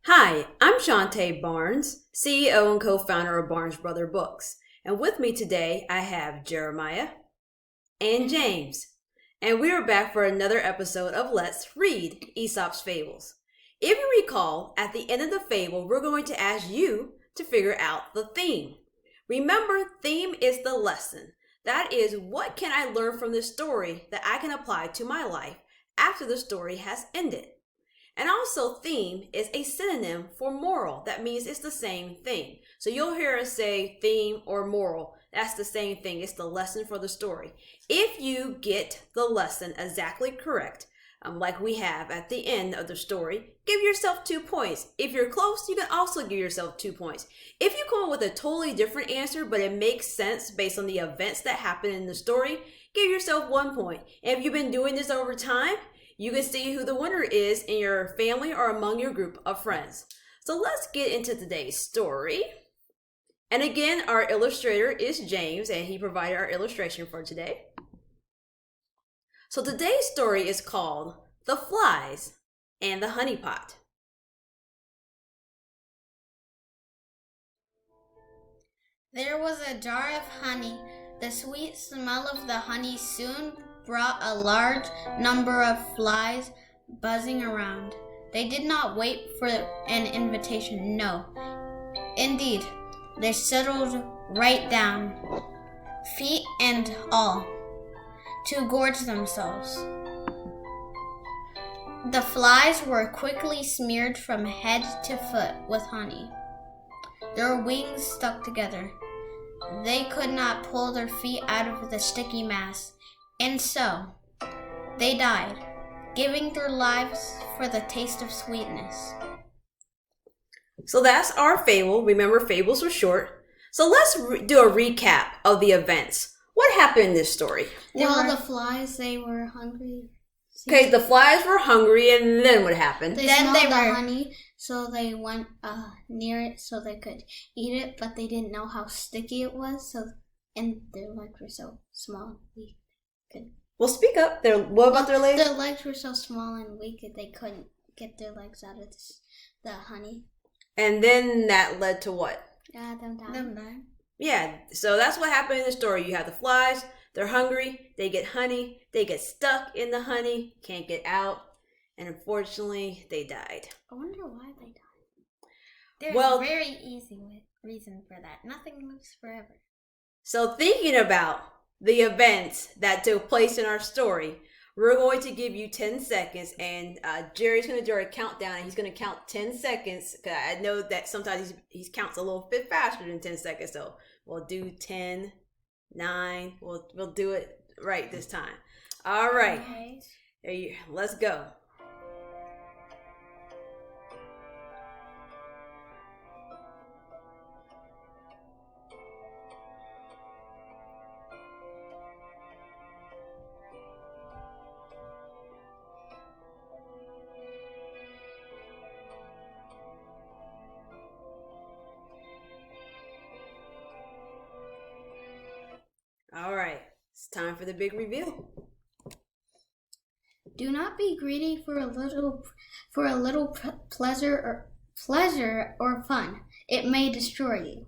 Hi, I'm Shantae Barnes, CEO and co-founder of Barnes Brother Books. And with me today, I have Jeremiah and James. And we are back for another episode of Let's Read Aesop's Fables. If you recall, at the end of the fable, we're going to ask you to figure out the theme. Remember, theme is the lesson. That is, what can I learn from this story that I can apply to my life after the story has ended? And also, theme is a synonym for moral. That means it's the same thing. So you'll hear us say theme or moral. That's the same thing. It's the lesson for the story. If you get the lesson exactly correct, like we have at the end of the story, give yourself 2 points. If you're close, you can also give yourself 2 points. If you come up with a totally different answer, but it makes sense based on the events that happen in the story, give yourself 1 point. And if you've been doing this over time, you can see who the winner is in your family or among your group of friends. So let's get into today's story. And again, our illustrator is James, and he provided our illustration for today. So today's story is called The Flies and the Honeypot. There was a jar of honey. The sweet smell of the honey soon brought a large number of flies buzzing around. They did not wait for an invitation, no. Indeed, they settled right down, feet and all, to gorge themselves. The flies were quickly smeared from head to foot with honey. Their wings stuck together. They could not pull their feet out of the sticky mass. And so, they died, giving their lives for the taste of sweetness. So that's our fable. Remember, fables are short. So let's do a recap of the events. What happened in this story? The flies, they were hungry. Okay, the flies were hungry, and then what happened? They smelled the honey, so they went near it so they could eat it, but they didn't know how sticky it was, and their legs were so small. Well, speak up. What about their legs? Their legs were so small and weak that they couldn't get their legs out of the honey. And then that led to what? Them dying. Yeah, so that's what happened in the story. You have the flies, they're hungry, they get honey, they get stuck in the honey, can't get out, and unfortunately, they died. I wonder why they died. There's a very easy reason for that. Nothing lives forever. So thinking about the events that took place in our story, we're going to give you 10 seconds, and Jerry's going to do a countdown, and he's going to count 10 seconds, because I know that sometimes he counts a little bit faster than 10 seconds, so we'll do 10, 9, we'll do it right this time. All right, okay. Let's go. All right, it's time for the big reveal. Do not be greedy for a little pleasure or fun. It may destroy you.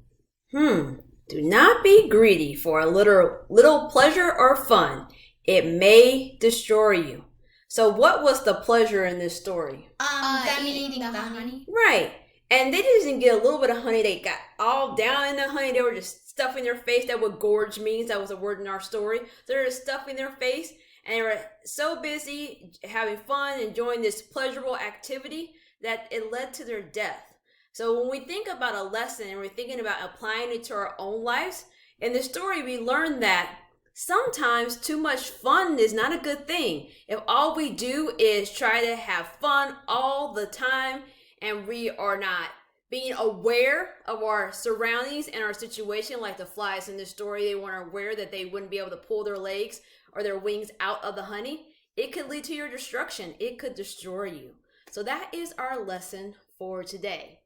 Do not be greedy for a little pleasure or fun. It may destroy you. So what was the pleasure in this story? Them eating the honey. Right. And they didn't get a little bit of honey. They got all down in the honey. They were just stuffing their face. That's what gorge means. That was a word in our story. So they were just stuffing their face. And they were so busy having fun, enjoying this pleasurable activity, that it led to their death. So when we think about a lesson and we're thinking about applying it to our own lives, in the story we learned that sometimes too much fun is not a good thing. If all we do is try to have fun all the time, and we are not being aware of our surroundings and our situation, like the flies in this story, they weren't aware that they wouldn't be able to pull their legs or their wings out of the honey, it could lead to your destruction. It could destroy you. So that is our lesson for today.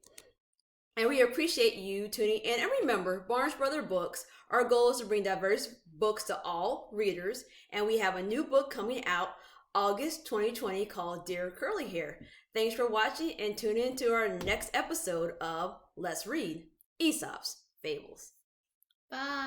And we appreciate you tuning in. And remember, Barnes Brother Books, our goal is to bring diverse books to all readers. And we have a new book coming out August 2020 called Dear Curly Hair. Thanks for watching and tune in to our next episode of Let's Read Aesop's Fables. Bye.